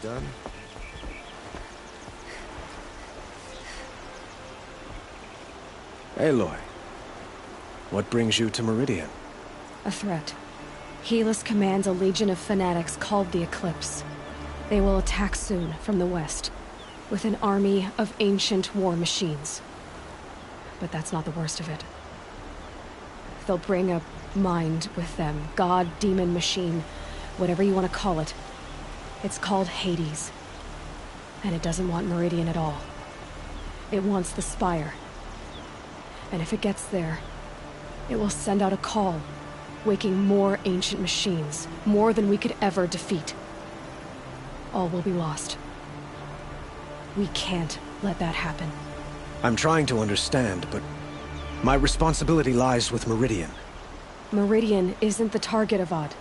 done? Aloy, what brings you to Meridian? A threat. Helis commands a legion of fanatics called the Eclipse. They will attack soon from the west, with an army of ancient war machines. But that's not the worst of it. They'll bring a mind with them, god, demon, machine, whatever you want to call it. It's called Hades. And it doesn't want Meridian at all. It wants the Spire. And if it gets there, it will send out a call, waking more ancient machines, more than we could ever defeat. All will be lost. We can't let that happen. I'm trying to understand, but my responsibility lies with Meridian. Meridian isn't the target, Avad.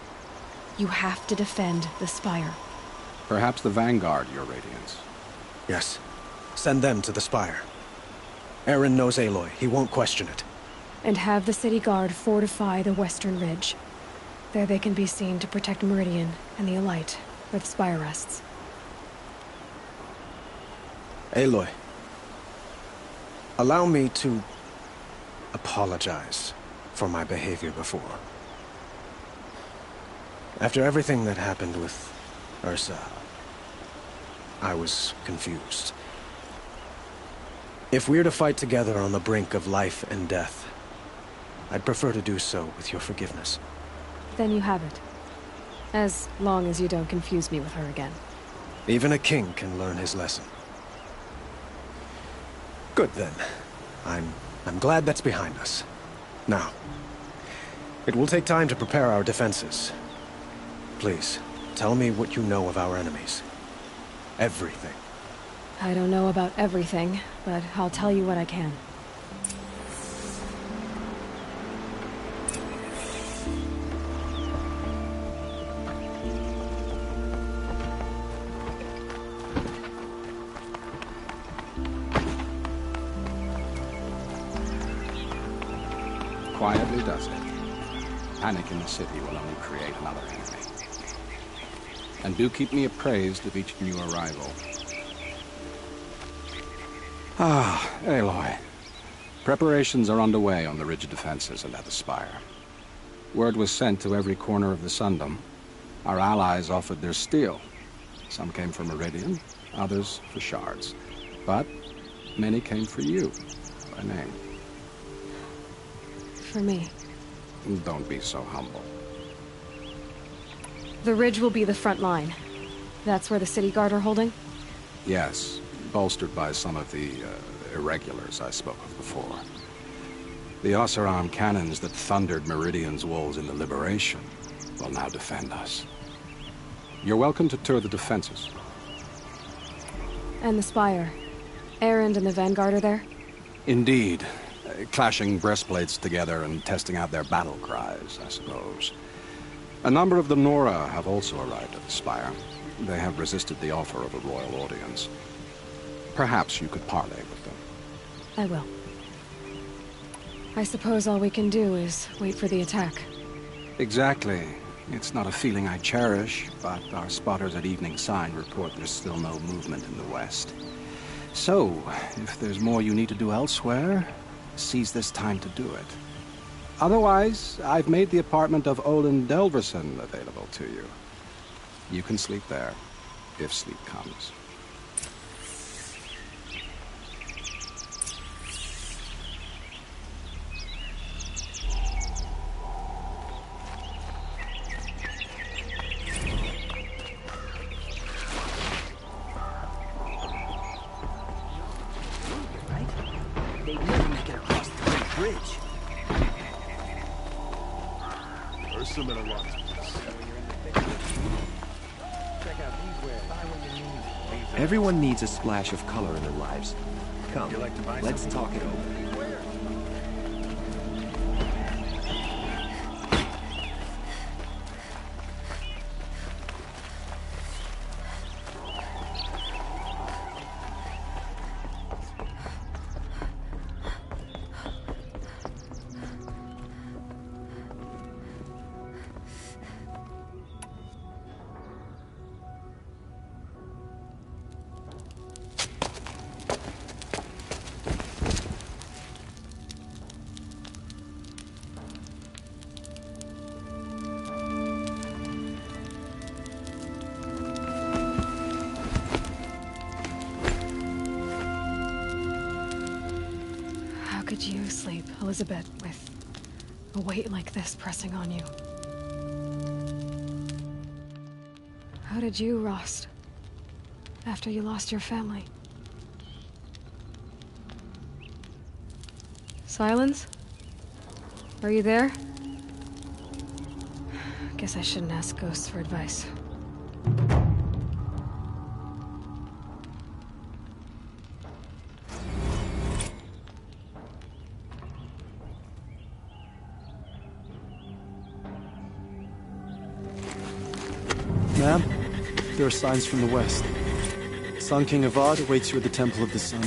You have to defend the Spire. Perhaps the Vanguard, Your Radiance. Yes. Send them to the Spire. Aaron knows Aloy. He won't question it. And have the City Guard fortify the western ridge. There they can be seen to protect Meridian and the Elite, where the Spire rests. Aloy, allow me to apologize for my behavior before. After everything that happened with Ursa, I was confused. If we're to fight together on the brink of life and death, I'd prefer to do so with your forgiveness. Then you have it. As long as you don't confuse me with her again. Even a king can learn his lesson. Good then. I'm glad that's behind us. Now, it will take time to prepare our defenses. Please, tell me what you know of our enemies. Everything. I don't know about everything, but I'll tell you what I can. Quietly does it. Panic in the city will only create another enemy. And do keep me appraised of each new arrival. Ah, Aloy. Preparations are underway on the ridge defenses and at the Spire. Word was sent to every corner of the Sundom. Our allies offered their steel. Some came for Meridian, others for shards. But many came for you, by name. For me. Don't be so humble. The ridge will be the front line. That's where the City Guard are holding? Yes, bolstered by some of the irregulars I spoke of before. The Oseram cannons that thundered Meridian's walls in the Liberation will now defend us. You're welcome to tour the defenses. And the Spire. Erend and the Vanguard are there? Indeed. Clashing breastplates together and testing out their battle cries, I suppose. A number of the Nora have also arrived at the Spire. They have resisted the offer of a royal audience. Perhaps you could parley with them. I will. I suppose all we can do is wait for the attack. Exactly. It's not a feeling I cherish, but our spotters at Evening Sign report there's still no movement in the west. So, if there's more you need to do elsewhere, seize this time to do it. Otherwise, I've made the apartment of Olin Delverson available to you. You can sleep there, if sleep comes. Everyone needs a splash of color in their lives. Come, let's talk it over. could you sleep, Elizabeth, with a weight like this pressing on you? How did you rest after you lost your family? Silence? Are you there? Guess I shouldn't ask ghosts for advice. Ma'am, there are signs from the west. Sun King Avad awaits you at the Temple of the Sun.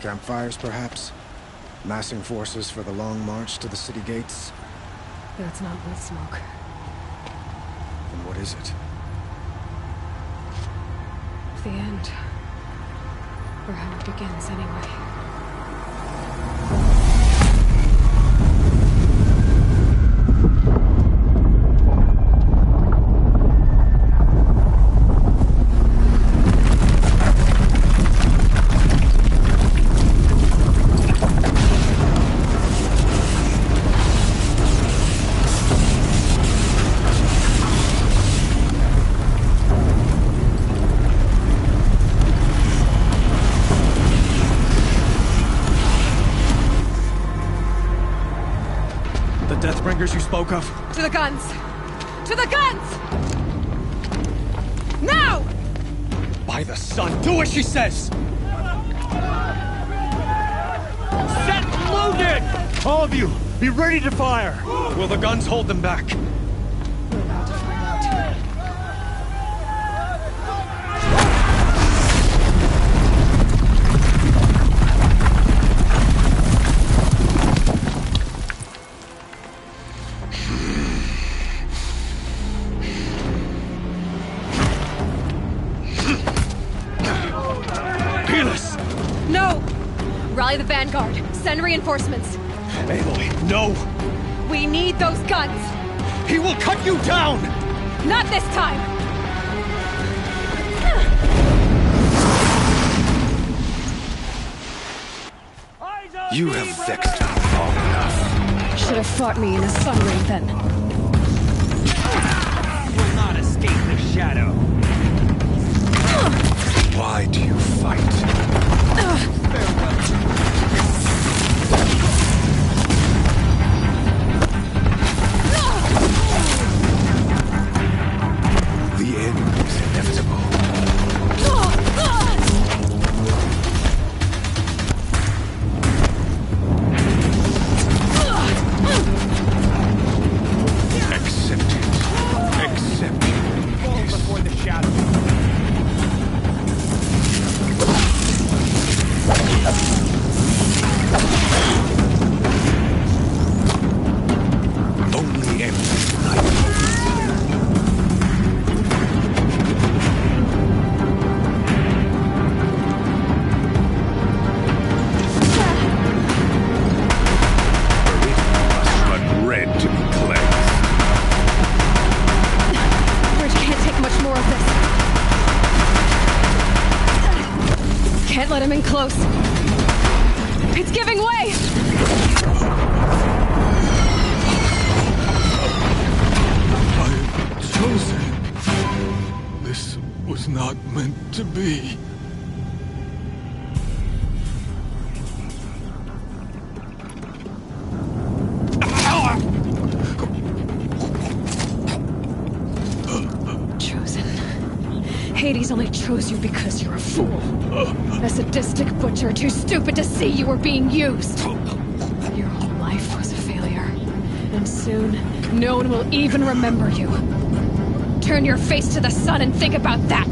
Campfires, perhaps? Massing forces for the long march to the city gates? That's not wood smoke. Then what is it? The end. Or how it begins, anyway. You spoke of? To the guns! To the guns! Now! By the sun, do as she says! Set loaded! All of you, be ready to fire! Will the guns hold them back? We're about to find out. Rally the vanguard. Send reinforcements. Aloy, no! We need those guns! He will cut you down! Not this time! You have vexed me long enough. Should have fought me in a sun ray then. Will not escape the shadow. Why do you fight? The end is inevitable. Accept it. Accept it. Fall before the shadow. Only empty tonight. Must run red to be cleansed. Bridge can't take much more of this. Can't let him in close. It's giving way! I am chosen. This was not meant to be. Chosen. Hades only chose you because you're a fool. A sadistic butcher too stupid to see you were being used. Your whole life was a failure. And soon, no one will even remember you. Turn your face to the sun and think about that!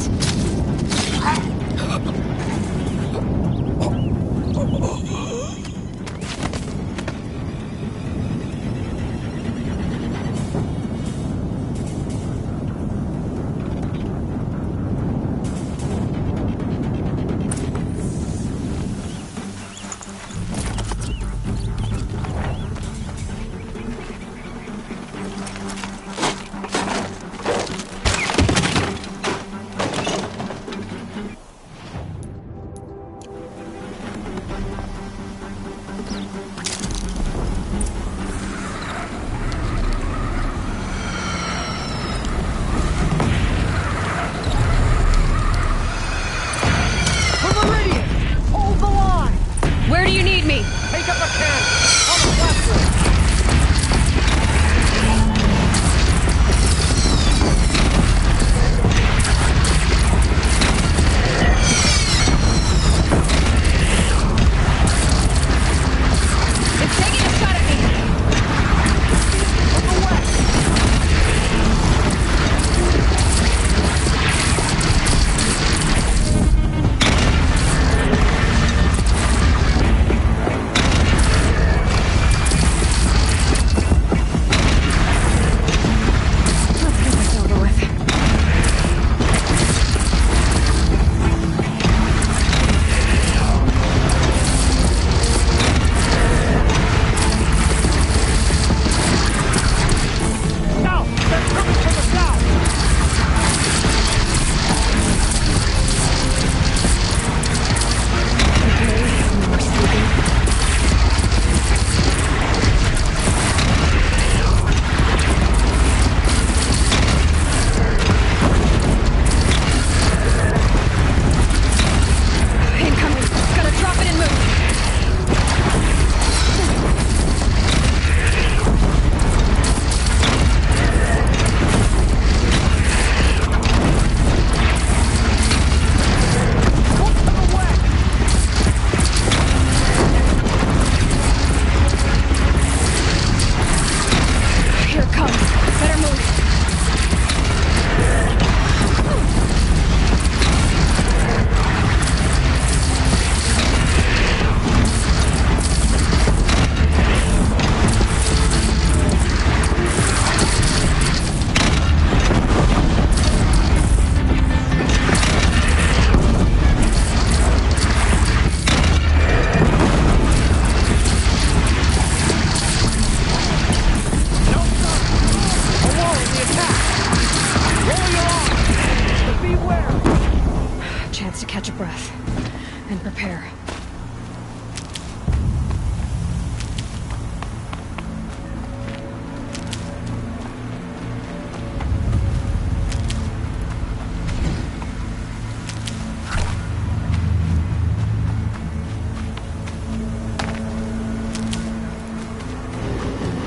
breath and prepare.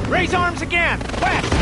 Raise arms again! West!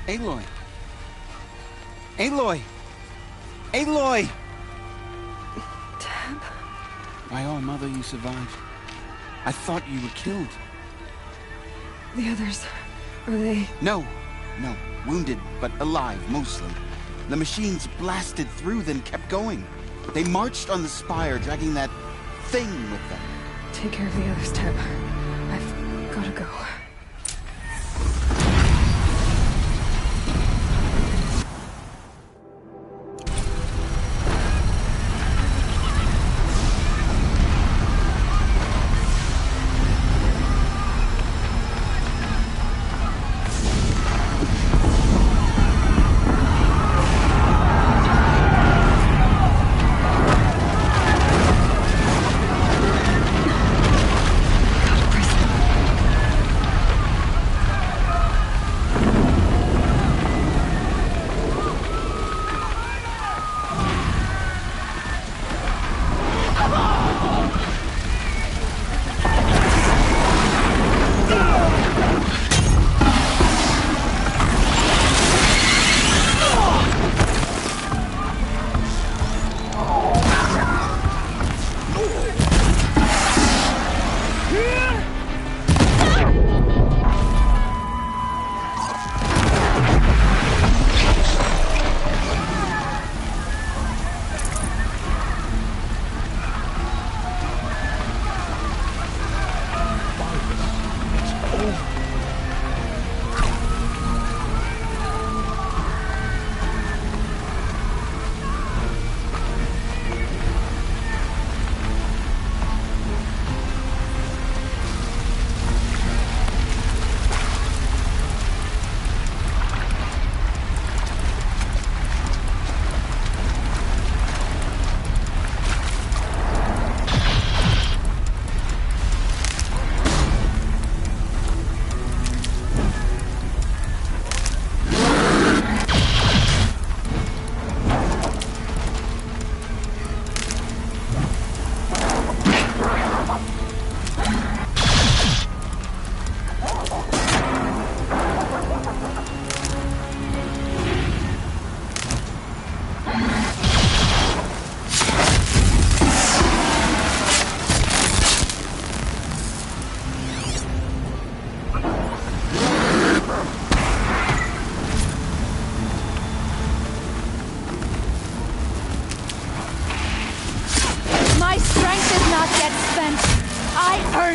Aloy! Aloy! Aloy! Deb? My own mother, you survived. I thought you were killed. The others, are they... No. Wounded, but alive, mostly. The machines blasted through, then kept going. They marched on the spire, dragging that thing with them. Take care of the others, Deb. I've gotta go.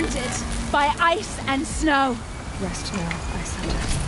surrounded by ice and snow. Rest now, Ice Hunter.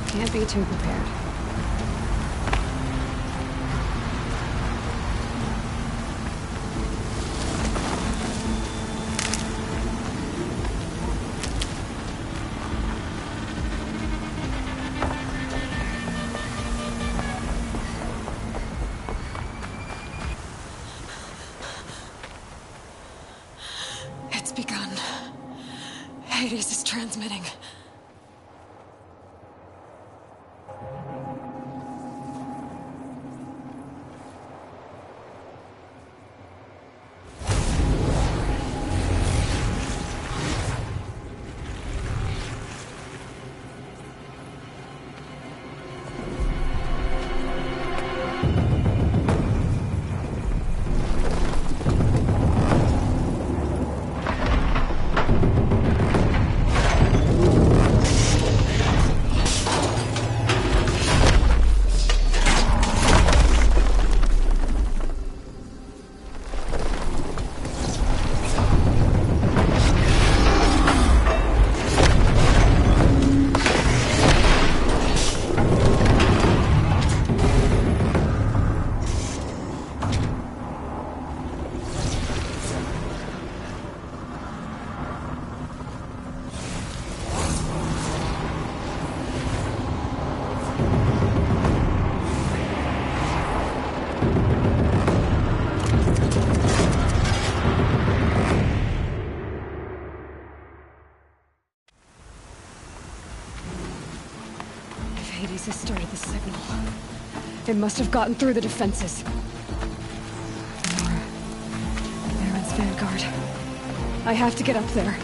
Can't be too prepared. It's begun. Hades is transmitting. Hades has started the signal. It must have gotten through the defenses. Nora. Baron's vanguard. I have to get up there.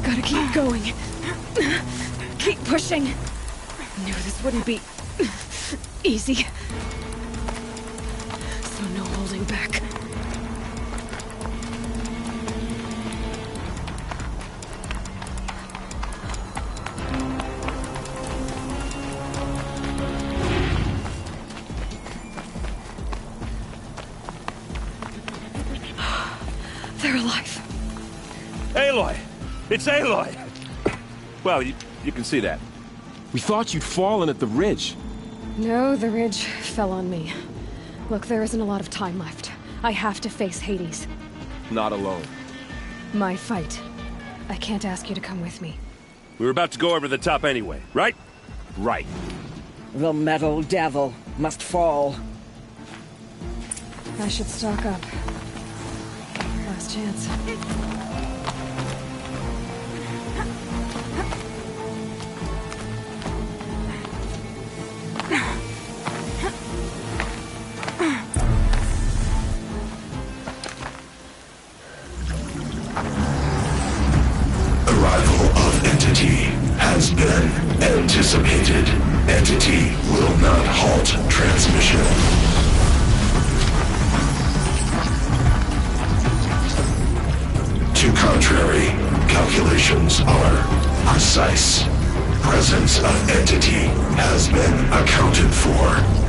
Gotta keep going. Keep pushing. Knew this wouldn't be easy. So no holding back. They're alive. Aloy! It's Aloy! Well, you can see that. We thought you'd fallen at the ridge. No, the ridge fell on me. Look, there isn't a lot of time left. I have to face Hades. Not alone. My fight. I can't ask you to come with me. We were about to go over the top anyway, right? Right. The metal devil must fall. I should stock up. Last chance. Has been anticipated. Entity will not halt transmission. To contrary, calculations are precise. Presence of entity has been accounted for.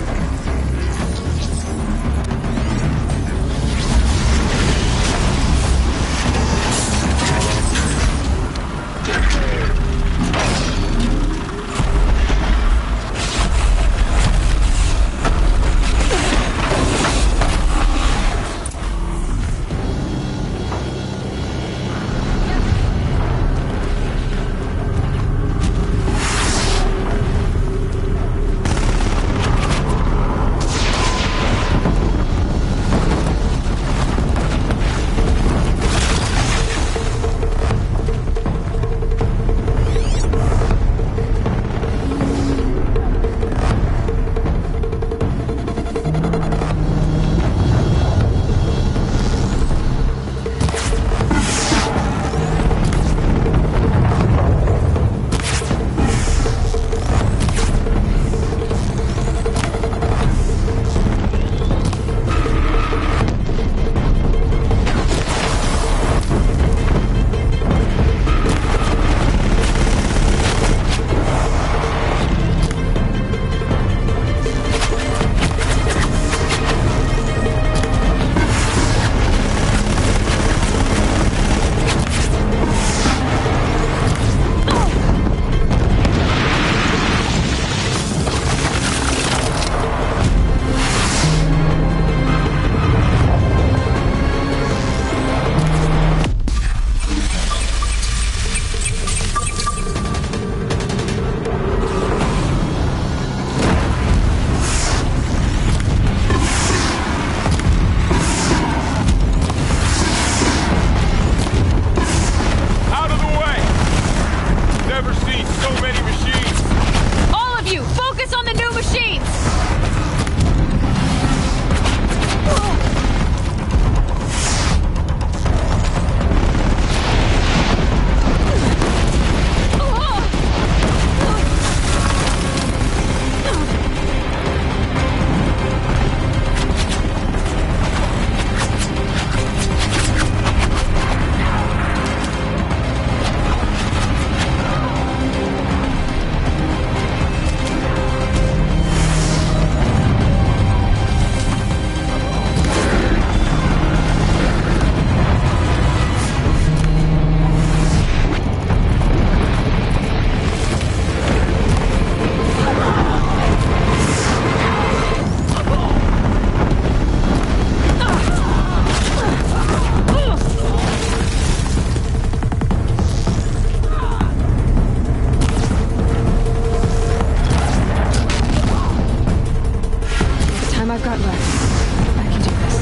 I've got left. I can do this.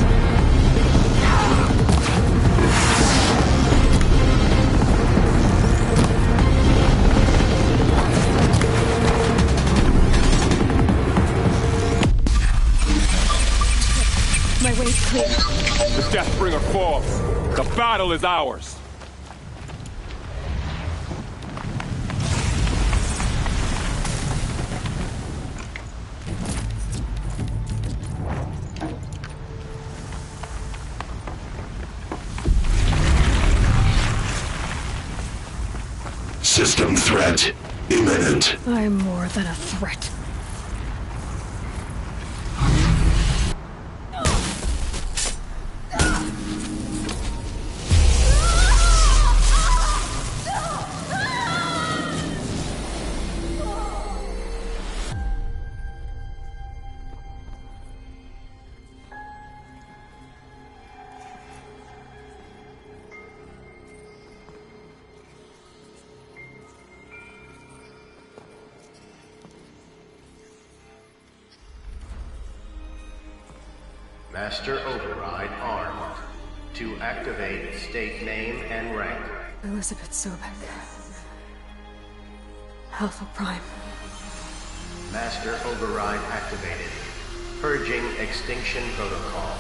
My way's clear. The Deathbringer falls. The battle is ours. System threat imminent. I'm more than a threat. Master Override armed. To activate, state name and rank. Elizabeth Sobek. Alpha Prime. Master Override activated. Purging Extinction Protocol.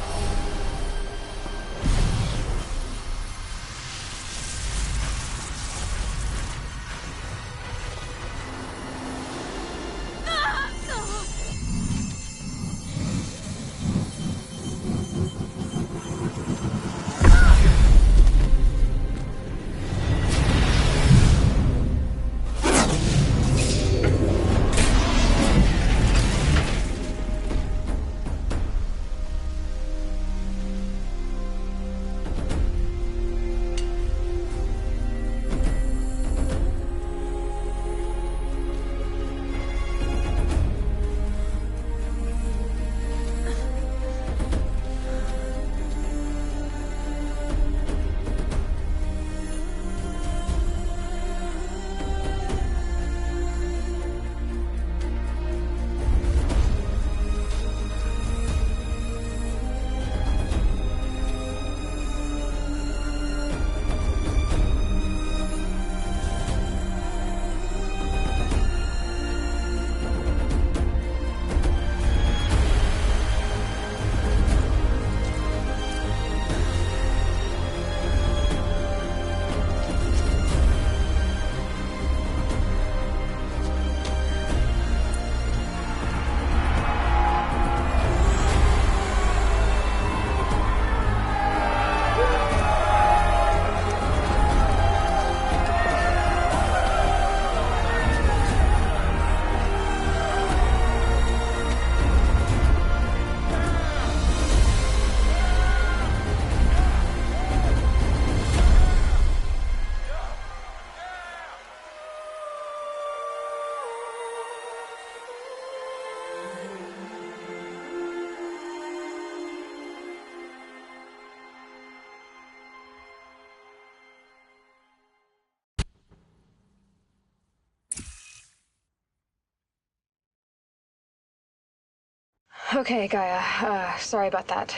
Okay, Gaia. Sorry about that.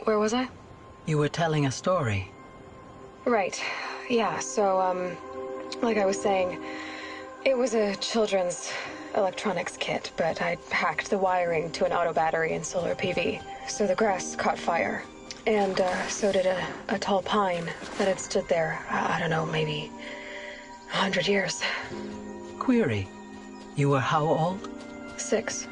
Where was I? You were telling a story. Right. Yeah, so, like I was saying, it was a children's electronics kit, but I hacked the wiring to an auto battery and solar PV. So the grass caught fire. And, so did a tall pine that had stood there, I don't know, maybe 100 years. Query. You were how old? 6.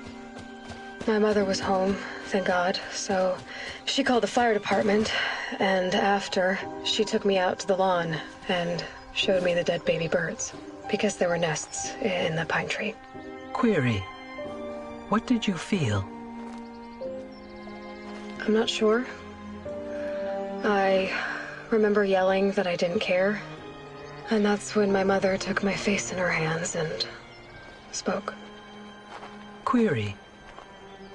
My mother was home, thank God, so she called the fire department, and after, she took me out to the lawn and showed me the dead baby birds, because there were nests in the pine tree. Query. What did you feel? I'm not sure. I remember yelling that I didn't care, and that's when my mother took my face in her hands and spoke. Query.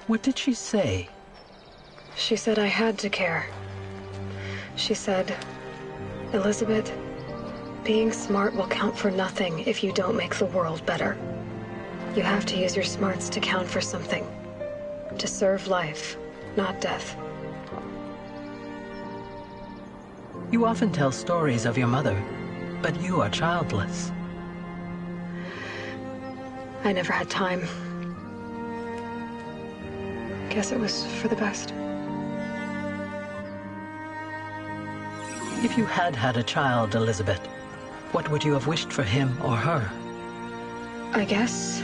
What did she say? She said I had to care. She said, Elizabeth, being smart will count for nothing if you don't make the world better. You have to use your smarts to count for something. To serve life, not death. You often tell stories of your mother, but you are childless. I never had time. Guess it was for the best. If you had had a child, Elizabeth, what would you have wished for him or her? I guess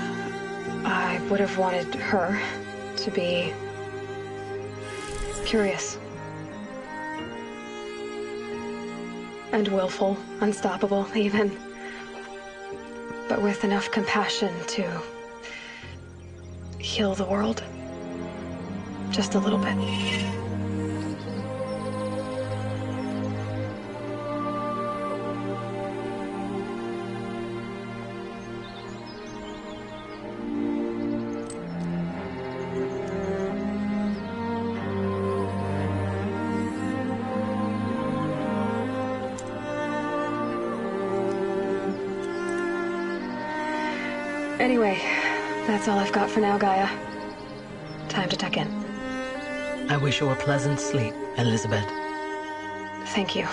I would have wanted her to be curious. And willful, unstoppable, even. But with enough compassion to heal the world. Just a little bit. Anyway, that's all I've got for now, Gaia. Time to tuck in. I wish you a pleasant sleep, Elizabeth. Thank you.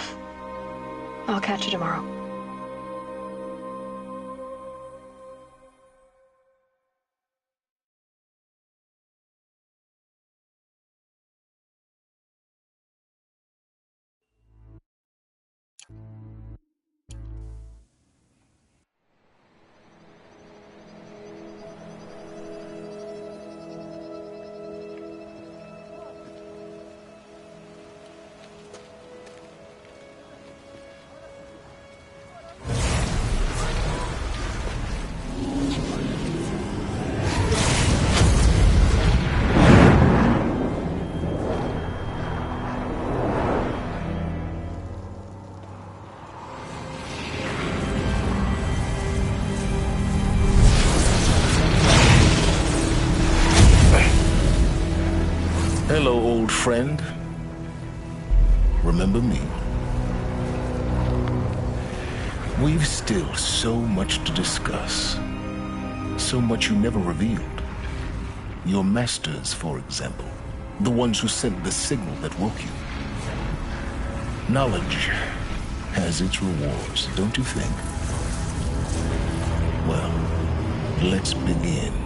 I'll catch you tomorrow. Hello, old friend. Remember me? We've still so much to discuss. So much you never revealed. Your masters, for example. The ones who sent the signal that woke you. Knowledge has its rewards, don't you think? Well, let's begin.